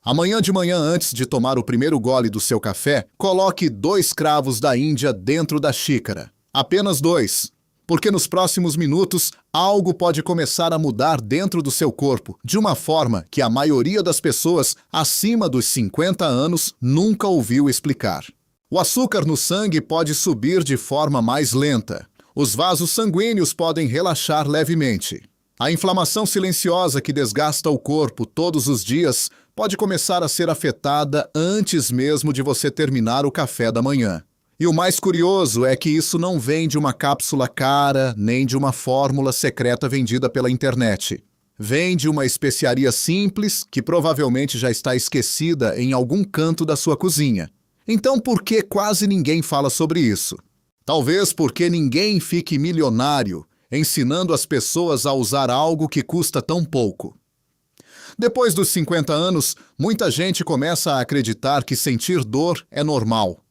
Amanhã de manhã, antes de tomar o primeiro gole do seu café, coloque 2 cravos da Índia dentro da xícara. Apenas 2. Porque nos próximos minutos, algo pode começar a mudar dentro do seu corpo, de uma forma que a maioria das pessoas acima dos 50 anos nunca ouviu explicar. O açúcar no sangue pode subir de forma mais lenta. Os vasos sanguíneos podem relaxar levemente. A inflamação silenciosa que desgasta o corpo todos os dias pode começar a ser afetada antes mesmo de você terminar o café da manhã. E o mais curioso é que isso não vem de uma cápsula cara, nem de uma fórmula secreta vendida pela internet. Vem de uma especiaria simples que provavelmente já está esquecida em algum canto da sua cozinha. Então por que quase ninguém fala sobre isso? Talvez porque ninguém fique milionário ensinando as pessoas a usar algo que custa tão pouco. Depois dos 50 anos, muita gente começa a acreditar que sentir dor é normal.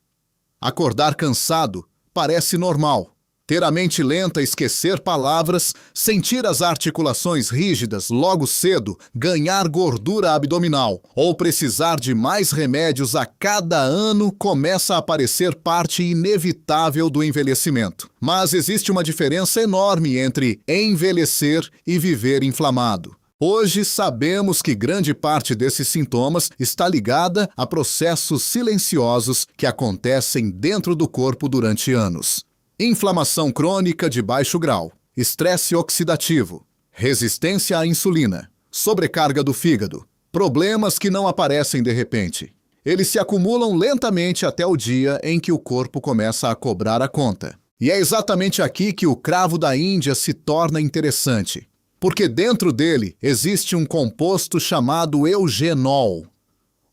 Acordar cansado parece normal. Ter a mente lenta, esquecer palavras, sentir as articulações rígidas logo cedo, ganhar gordura abdominal ou precisar de mais remédios a cada ano começa a parecer parte inevitável do envelhecimento. Mas existe uma diferença enorme entre envelhecer e viver inflamado. Hoje sabemos que grande parte desses sintomas está ligada a processos silenciosos que acontecem dentro do corpo durante anos. Inflamação crônica de baixo grau, estresse oxidativo, resistência à insulina, sobrecarga do fígado, problemas que não aparecem de repente. Eles se acumulam lentamente até o dia em que o corpo começa a cobrar a conta. E é exatamente aqui que o cravo da Índia se torna interessante, porque dentro dele existe um composto chamado eugenol,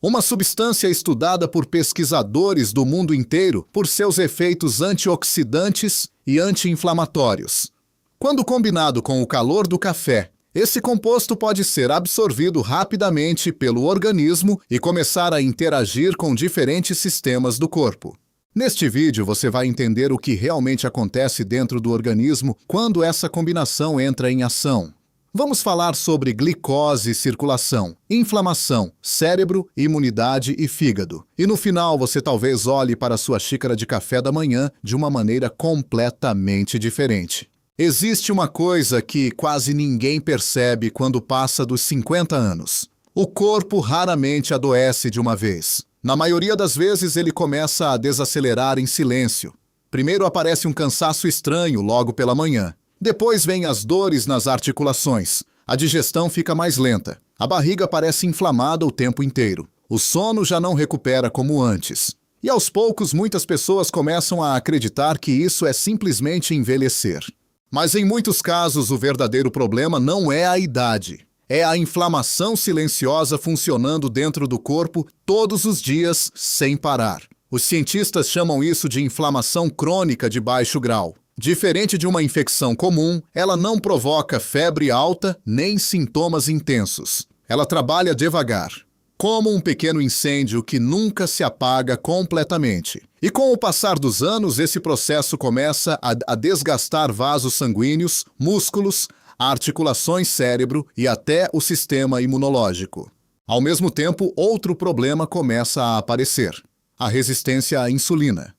uma substância estudada por pesquisadores do mundo inteiro por seus efeitos antioxidantes e anti-inflamatórios. Quando combinado com o calor do café, esse composto pode ser absorvido rapidamente pelo organismo e começar a interagir com diferentes sistemas do corpo. Neste vídeo você vai entender o que realmente acontece dentro do organismo quando essa combinação entra em ação. Vamos falar sobre glicose e circulação, inflamação, cérebro, imunidade e fígado. E no final você talvez olhe para a sua xícara de café da manhã de uma maneira completamente diferente. Existe uma coisa que quase ninguém percebe quando passa dos 50 anos. O corpo raramente adoece de uma vez. Na maioria das vezes ele começa a desacelerar em silêncio. Primeiro aparece um cansaço estranho logo pela manhã. Depois vêm as dores nas articulações. A digestão fica mais lenta. A barriga parece inflamada o tempo inteiro. O sono já não recupera como antes. E aos poucos muitas pessoas começam a acreditar que isso é simplesmente envelhecer. Mas em muitos casos o verdadeiro problema não é a idade. É a inflamação silenciosa funcionando dentro do corpo todos os dias sem parar. Os cientistas chamam isso de inflamação crônica de baixo grau. Diferente de uma infecção comum, ela não provoca febre alta nem sintomas intensos. Ela trabalha devagar, como um pequeno incêndio que nunca se apaga completamente. E com o passar dos anos, esse processo começa a desgastar vasos sanguíneos, músculos, articulações, cérebro e até o sistema imunológico. Ao mesmo tempo, outro problema começa a aparecer: a resistência à insulina.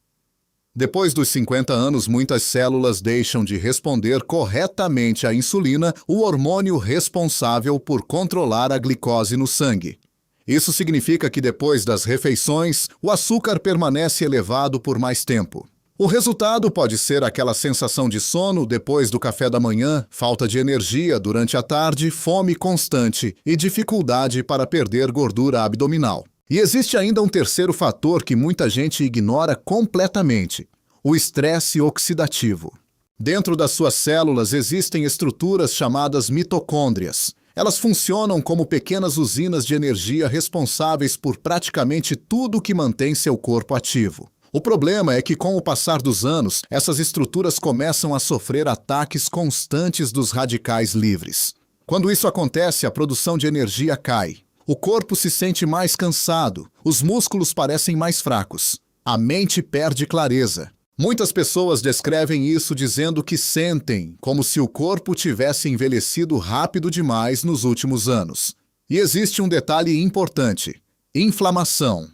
Depois dos 50 anos, muitas células deixam de responder corretamente à insulina, o hormônio responsável por controlar a glicose no sangue. Isso significa que depois das refeições, o açúcar permanece elevado por mais tempo. O resultado pode ser aquela sensação de sono depois do café da manhã, falta de energia durante a tarde, fome constante e dificuldade para perder gordura abdominal. E existe ainda um terceiro fator que muita gente ignora completamente: o estresse oxidativo. Dentro das suas células existem estruturas chamadas mitocôndrias. Elas funcionam como pequenas usinas de energia responsáveis por praticamente tudo que mantém seu corpo ativo. O problema é que, com o passar dos anos, essas estruturas começam a sofrer ataques constantes dos radicais livres. Quando isso acontece, a produção de energia cai. O corpo se sente mais cansado, os músculos parecem mais fracos, a mente perde clareza. Muitas pessoas descrevem isso dizendo que sentem como se o corpo tivesse envelhecido rápido demais nos últimos anos. E existe um detalhe importante: Inflamação.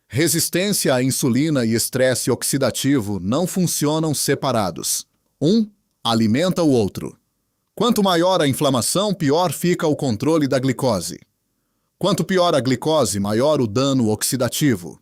Resistência à insulina e estresse oxidativo não funcionam separados. Um alimenta o outro. Quanto maior a inflamação, pior fica o controle da glicose. Quanto pior a glicose, maior o dano oxidativo.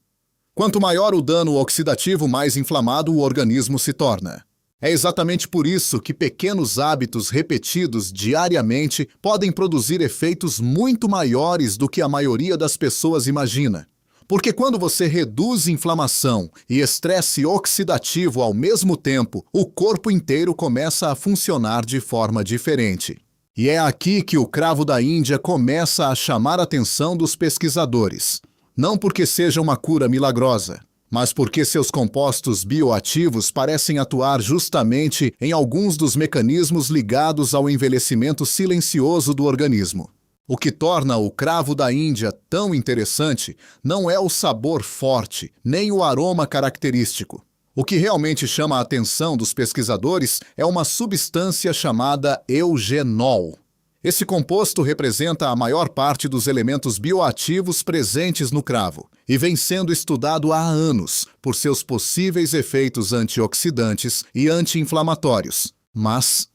Quanto maior o dano oxidativo, mais inflamado o organismo se torna. É exatamente por isso que pequenos hábitos repetidos diariamente podem produzir efeitos muito maiores do que a maioria das pessoas imagina. Porque quando você reduz inflamação e estresse oxidativo ao mesmo tempo, o corpo inteiro começa a funcionar de forma diferente. E é aqui que o cravo da Índia começa a chamar a atenção dos pesquisadores. Não porque seja uma cura milagrosa, mas porque seus compostos bioativos parecem atuar justamente em alguns dos mecanismos ligados ao envelhecimento silencioso do organismo. O que torna o cravo da Índia tão interessante não é o sabor forte, nem o aroma característico. O que realmente chama a atenção dos pesquisadores é uma substância chamada eugenol. Esse composto representa a maior parte dos elementos bioativos presentes no cravo e vem sendo estudado há anos por seus possíveis efeitos antioxidantes e anti-inflamatórios. Mas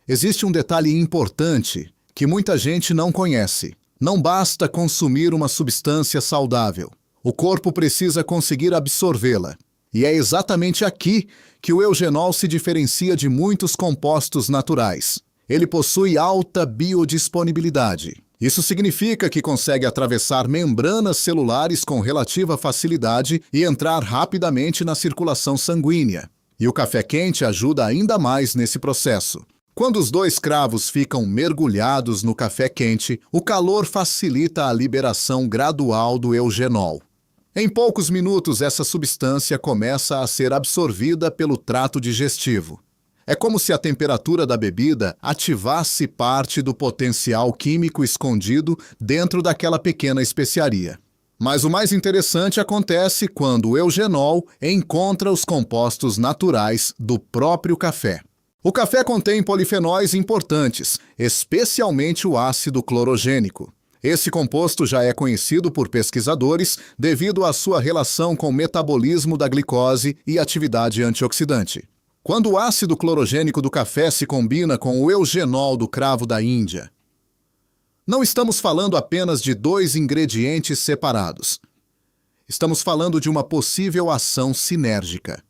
existe um detalhe importante que muita gente não conhece. Não basta consumir uma substância saudável. O corpo precisa conseguir absorvê-la. E é exatamente aqui que o eugenol se diferencia de muitos compostos naturais. Ele possui alta biodisponibilidade. Isso significa que consegue atravessar membranas celulares com relativa facilidade e entrar rapidamente na circulação sanguínea. E o café quente ajuda ainda mais nesse processo. Quando os dois cravos ficam mergulhados no café quente, o calor facilita a liberação gradual do eugenol. Em poucos minutos, essa substância começa a ser absorvida pelo trato digestivo. É como se a temperatura da bebida ativasse parte do potencial químico escondido dentro daquela pequena especiaria. Mas o mais interessante acontece quando o eugenol encontra os compostos naturais do próprio café. O café contém polifenóis importantes, especialmente o ácido clorogênico. Esse composto já é conhecido por pesquisadores devido à sua relação com o metabolismo da glicose e atividade antioxidante. Quando o ácido clorogênico do café se combina com o eugenol do cravo da Índia, não estamos falando apenas de dois ingredientes separados. Estamos falando de uma possível ação sinérgica.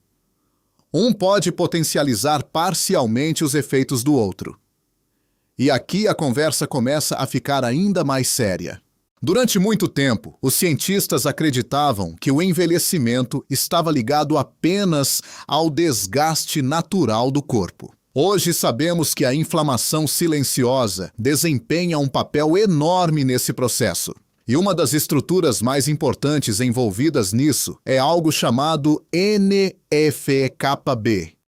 Um pode potencializar parcialmente os efeitos do outro. E aqui a conversa começa a ficar ainda mais séria. Durante muito tempo, os cientistas acreditavam que o envelhecimento estava ligado apenas ao desgaste natural do corpo. Hoje sabemos que a inflamação silenciosa desempenha um papel enorme nesse processo. E uma das estruturas mais importantes envolvidas nisso é algo chamado NF-κB.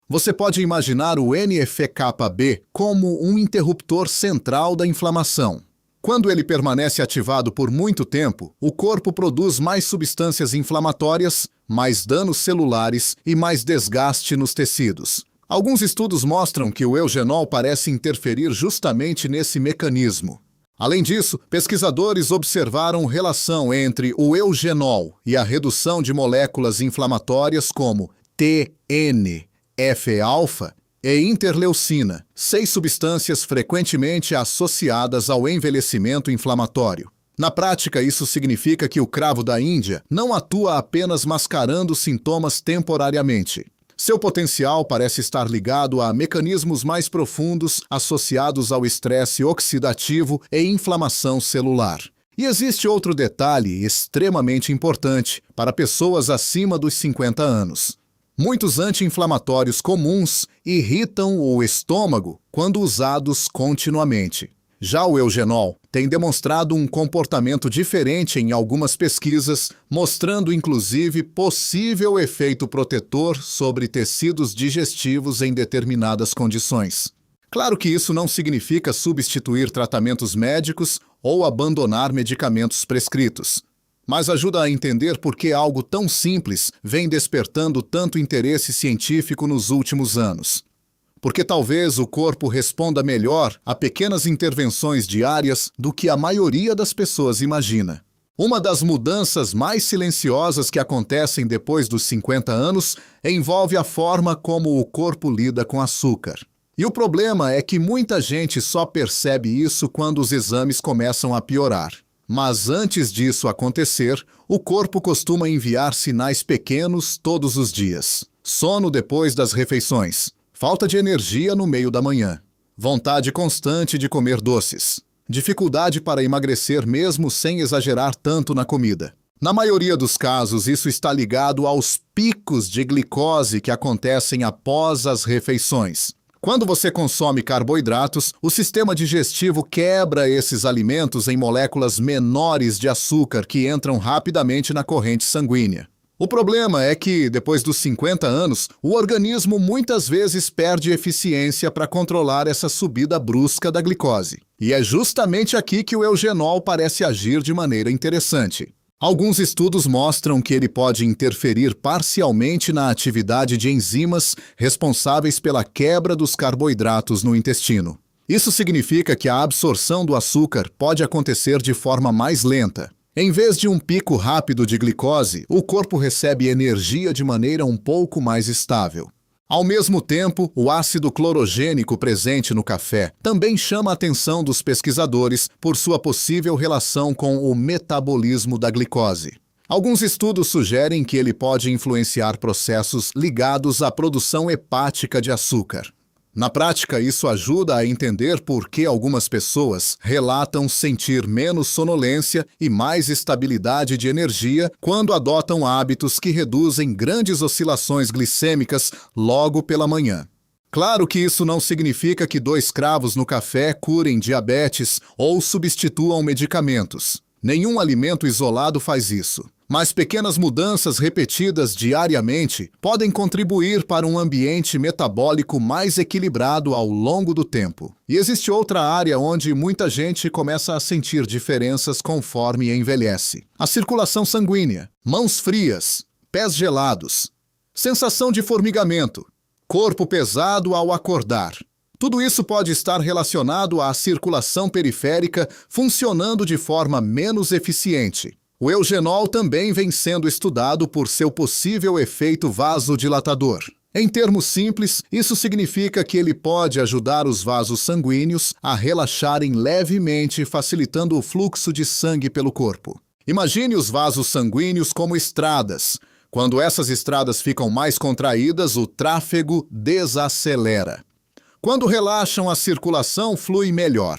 Você pode imaginar o NF-κB como um interruptor central da inflamação. Quando ele permanece ativado por muito tempo, o corpo produz mais substâncias inflamatórias, mais danos celulares e mais desgaste nos tecidos. Alguns estudos mostram que o eugenol parece interferir justamente nesse mecanismo. Além disso, pesquisadores observaram relação entre o eugenol e a redução de moléculas inflamatórias como TNF-alfa e interleucina, 6 substâncias frequentemente associadas ao envelhecimento inflamatório. Na prática, isso significa que o cravo da Índia não atua apenas mascarando sintomas temporariamente. Seu potencial parece estar ligado a mecanismos mais profundos associados ao estresse oxidativo e inflamação celular. E existe outro detalhe extremamente importante para pessoas acima dos 50 anos. Muitos anti-inflamatórios comuns irritam o estômago quando usados continuamente. Já o eugenol tem demonstrado um comportamento diferente em algumas pesquisas, mostrando inclusive possível efeito protetor sobre tecidos digestivos em determinadas condições. Claro que isso não significa substituir tratamentos médicos ou abandonar medicamentos prescritos, mas ajuda a entender por que algo tão simples vem despertando tanto interesse científico nos últimos anos. Porque talvez o corpo responda melhor a pequenas intervenções diárias do que a maioria das pessoas imagina. Uma das mudanças mais silenciosas que acontecem depois dos 50 anos envolve a forma como o corpo lida com açúcar. E o problema é que muita gente só percebe isso quando os exames começam a piorar. Mas antes disso acontecer, o corpo costuma enviar sinais pequenos todos os dias. Sono depois das refeições, falta de energia no meio da manhã, vontade constante de comer doces, dificuldade para emagrecer mesmo sem exagerar tanto na comida. Na maioria dos casos, isso está ligado aos picos de glicose que acontecem após as refeições. Quando você consome carboidratos, o sistema digestivo quebra esses alimentos em moléculas menores de açúcar que entram rapidamente na corrente sanguínea. O problema é que, depois dos 50 anos, o organismo muitas vezes perde eficiência para controlar essa subida brusca da glicose. E é justamente aqui que o eugenol parece agir de maneira interessante. Alguns estudos mostram que ele pode interferir parcialmente na atividade de enzimas responsáveis pela quebra dos carboidratos no intestino. Isso significa que a absorção do açúcar pode acontecer de forma mais lenta. Em vez de um pico rápido de glicose, o corpo recebe energia de maneira um pouco mais estável. Ao mesmo tempo, o ácido clorogênico presente no café também chama a atenção dos pesquisadores por sua possível relação com o metabolismo da glicose. Alguns estudos sugerem que ele pode influenciar processos ligados à produção hepática de açúcar. Na prática, isso ajuda a entender por que algumas pessoas relatam sentir menos sonolência e mais estabilidade de energia quando adotam hábitos que reduzem grandes oscilações glicêmicas logo pela manhã. Claro que isso não significa que 2 cravos no café curem diabetes ou substituam medicamentos. Nenhum alimento isolado faz isso. Mas pequenas mudanças repetidas diariamente podem contribuir para um ambiente metabólico mais equilibrado ao longo do tempo. E existe outra área onde muita gente começa a sentir diferenças conforme envelhece. A circulação sanguínea, mãos frias, pés gelados, sensação de formigamento, corpo pesado ao acordar. Tudo isso pode estar relacionado à circulação periférica funcionando de forma menos eficiente. O eugenol também vem sendo estudado por seu possível efeito vasodilatador. Em termos simples, isso significa que ele pode ajudar os vasos sanguíneos a relaxarem levemente, facilitando o fluxo de sangue pelo corpo. Imagine os vasos sanguíneos como estradas. Quando essas estradas ficam mais contraídas, o tráfego desacelera. Quando relaxam, a circulação flui melhor.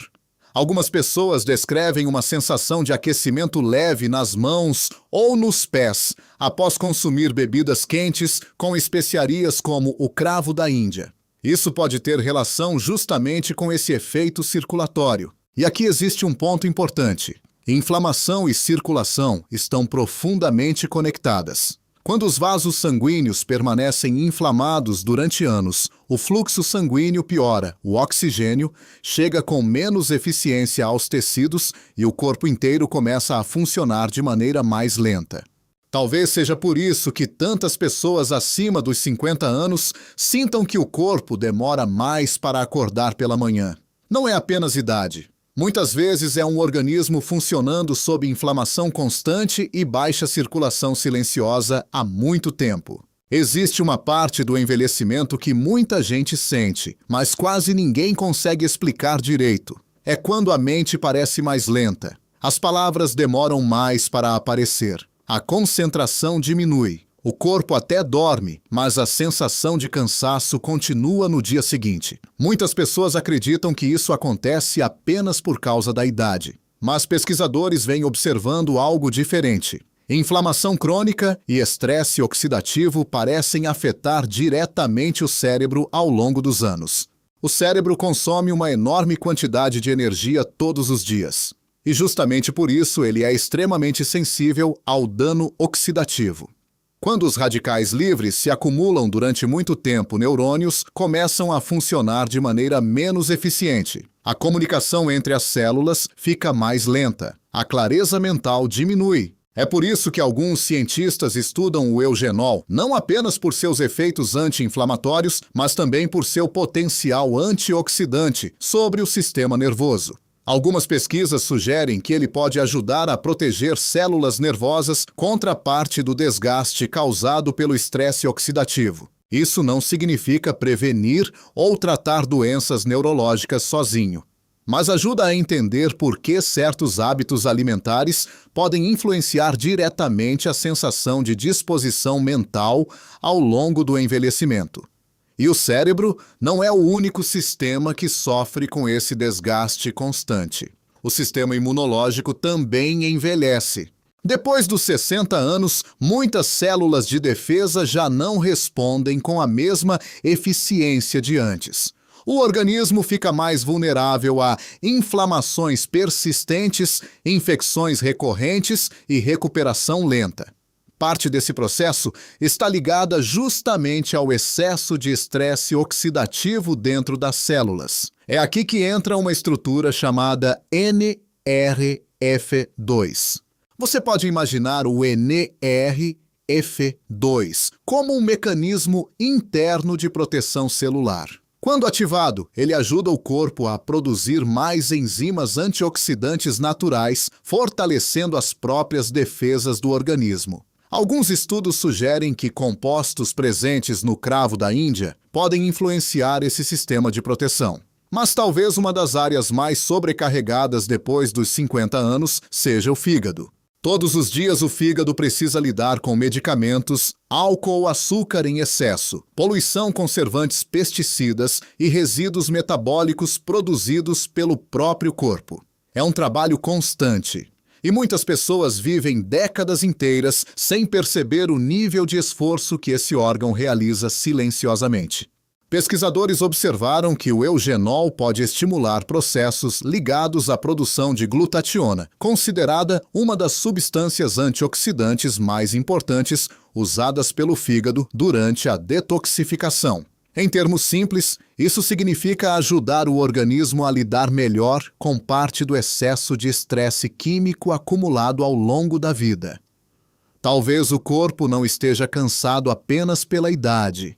Algumas pessoas descrevem uma sensação de aquecimento leve nas mãos ou nos pés após consumir bebidas quentes com especiarias como o cravo da Índia. Isso pode ter relação justamente com esse efeito circulatório. E aqui existe um ponto importante. Inflamação e circulação estão profundamente conectadas. Quando os vasos sanguíneos permanecem inflamados durante anos, o fluxo sanguíneo piora, o oxigênio chega com menos eficiência aos tecidos e o corpo inteiro começa a funcionar de maneira mais lenta. Talvez seja por isso que tantas pessoas acima dos 50 anos sintam que o corpo demora mais para acordar pela manhã. Não é apenas idade. Muitas vezes é um organismo funcionando sob inflamação constante e baixa circulação silenciosa há muito tempo. Existe uma parte do envelhecimento que muita gente sente, mas quase ninguém consegue explicar direito. É quando a mente parece mais lenta. As palavras demoram mais para aparecer. A concentração diminui. O corpo até dorme, mas a sensação de cansaço continua no dia seguinte. Muitas pessoas acreditam que isso acontece apenas por causa da idade. Mas pesquisadores vêm observando algo diferente. Inflamação crônica e estresse oxidativo parecem afetar diretamente o cérebro ao longo dos anos. O cérebro consome uma enorme quantidade de energia todos os dias. E justamente por isso ele é extremamente sensível ao dano oxidativo. Quando os radicais livres se acumulam durante muito tempo, neurônios começam a funcionar de maneira menos eficiente. A comunicação entre as células fica mais lenta. A clareza mental diminui. É por isso que alguns cientistas estudam o eugenol, não apenas por seus efeitos anti-inflamatórios, mas também por seu potencial antioxidante sobre o sistema nervoso. Algumas pesquisas sugerem que ele pode ajudar a proteger células nervosas contra parte do desgaste causado pelo estresse oxidativo. Isso não significa prevenir ou tratar doenças neurológicas sozinho, mas ajuda a entender por que certos hábitos alimentares podem influenciar diretamente a sensação de disposição mental ao longo do envelhecimento. E o cérebro não é o único sistema que sofre com esse desgaste constante. O sistema imunológico também envelhece. Depois dos 60 anos, muitas células de defesa já não respondem com a mesma eficiência de antes. O organismo fica mais vulnerável a inflamações persistentes, infecções recorrentes e recuperação lenta. Parte desse processo está ligada justamente ao excesso de estresse oxidativo dentro das células. É aqui que entra uma estrutura chamada NRF2. Você pode imaginar o NRF2 como um mecanismo interno de proteção celular. Quando ativado, ele ajuda o corpo a produzir mais enzimas antioxidantes naturais, fortalecendo as próprias defesas do organismo. Alguns estudos sugerem que compostos presentes no cravo da Índia podem influenciar esse sistema de proteção. Mas talvez uma das áreas mais sobrecarregadas depois dos 50 anos seja o fígado. Todos os dias o fígado precisa lidar com medicamentos, álcool ou açúcar em excesso, poluição, conservantes, pesticidas e resíduos metabólicos produzidos pelo próprio corpo. É um trabalho constante. E muitas pessoas vivem décadas inteiras sem perceber o nível de esforço que esse órgão realiza silenciosamente. Pesquisadores observaram que o eugenol pode estimular processos ligados à produção de glutationa, considerada uma das substâncias antioxidantes mais importantes usadas pelo fígado durante a detoxificação. Em termos simples, isso significa ajudar o organismo a lidar melhor com parte do excesso de estresse químico acumulado ao longo da vida. Talvez o corpo não esteja cansado apenas pela idade.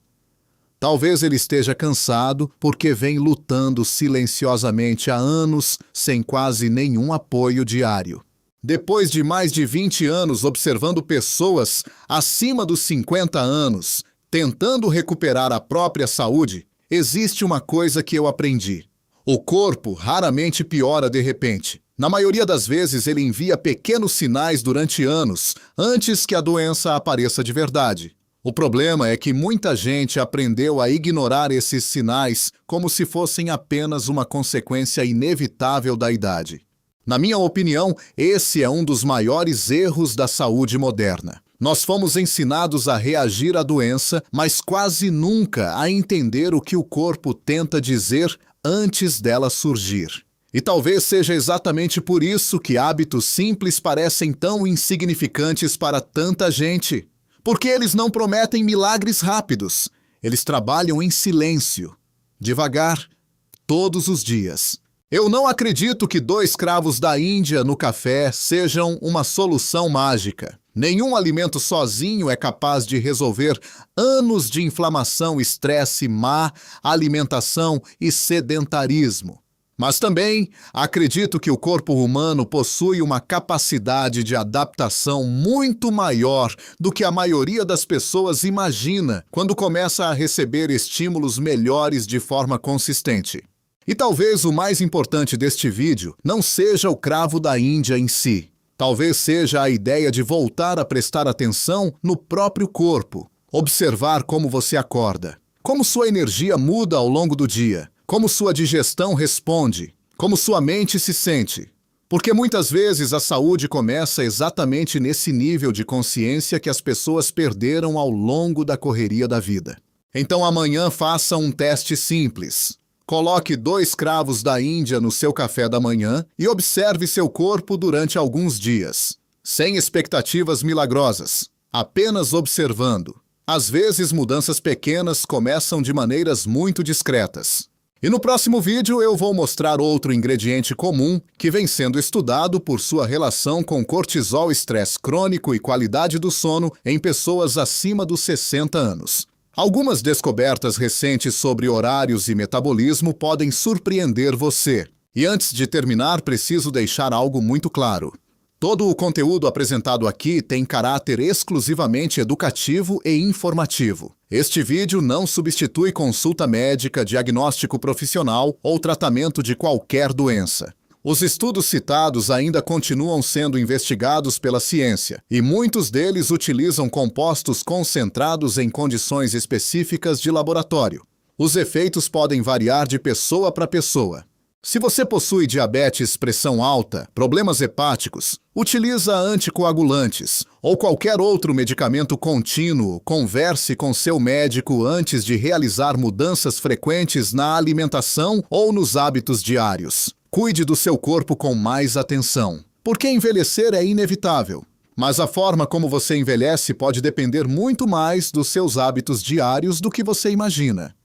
Talvez ele esteja cansado porque vem lutando silenciosamente há anos sem quase nenhum apoio diário. Depois de mais de 20 anos observando pessoas acima dos 50 anos tentando recuperar a própria saúde, existe uma coisa que eu aprendi. O corpo raramente piora de repente. Na maioria das vezes, ele envia pequenos sinais durante anos, antes que a doença apareça de verdade. O problema é que muita gente aprendeu a ignorar esses sinais como se fossem apenas uma consequência inevitável da idade. Na minha opinião, esse é um dos maiores erros da saúde moderna. Nós fomos ensinados a reagir à doença, mas quase nunca a entender o que o corpo tenta dizer antes dela surgir. E talvez seja exatamente por isso que hábitos simples parecem tão insignificantes para tanta gente. Porque eles não prometem milagres rápidos. Eles trabalham em silêncio, devagar, todos os dias. Eu não acredito que 2 cravos da Índia no café sejam uma solução mágica. Nenhum alimento sozinho é capaz de resolver anos de inflamação, estresse, má alimentação e sedentarismo. Mas também acredito que o corpo humano possui uma capacidade de adaptação muito maior do que a maioria das pessoas imagina quando começa a receber estímulos melhores de forma consistente. E talvez o mais importante deste vídeo não seja o cravo da Índia em si. Talvez seja a ideia de voltar a prestar atenção no próprio corpo, observar como você acorda, como sua energia muda ao longo do dia, como sua digestão responde, como sua mente se sente. Porque muitas vezes a saúde começa exatamente nesse nível de consciência que as pessoas perderam ao longo da correria da vida. Então amanhã faça um teste simples. Coloque 2 cravos da Índia no seu café da manhã e observe seu corpo durante alguns dias. Sem expectativas milagrosas, apenas observando. Às vezes, mudanças pequenas começam de maneiras muito discretas. E no próximo vídeo eu vou mostrar outro ingrediente comum que vem sendo estudado por sua relação com cortisol, estresse crônico e qualidade do sono em pessoas acima dos 60 anos. Algumas descobertas recentes sobre horários e metabolismo podem surpreender você. E antes de terminar, preciso deixar algo muito claro. Todo o conteúdo apresentado aqui tem caráter exclusivamente educativo e informativo. Este vídeo não substitui consulta médica, diagnóstico profissional ou tratamento de qualquer doença. Os estudos citados ainda continuam sendo investigados pela ciência, e muitos deles utilizam compostos concentrados em condições específicas de laboratório. Os efeitos podem variar de pessoa para pessoa. Se você possui diabetes, pressão alta, problemas hepáticos, utiliza anticoagulantes ou qualquer outro medicamento contínuo, converse com seu médico antes de realizar mudanças frequentes na alimentação ou nos hábitos diários. Cuide do seu corpo com mais atenção, porque envelhecer é inevitável. Mas a forma como você envelhece pode depender muito mais dos seus hábitos diários do que você imagina.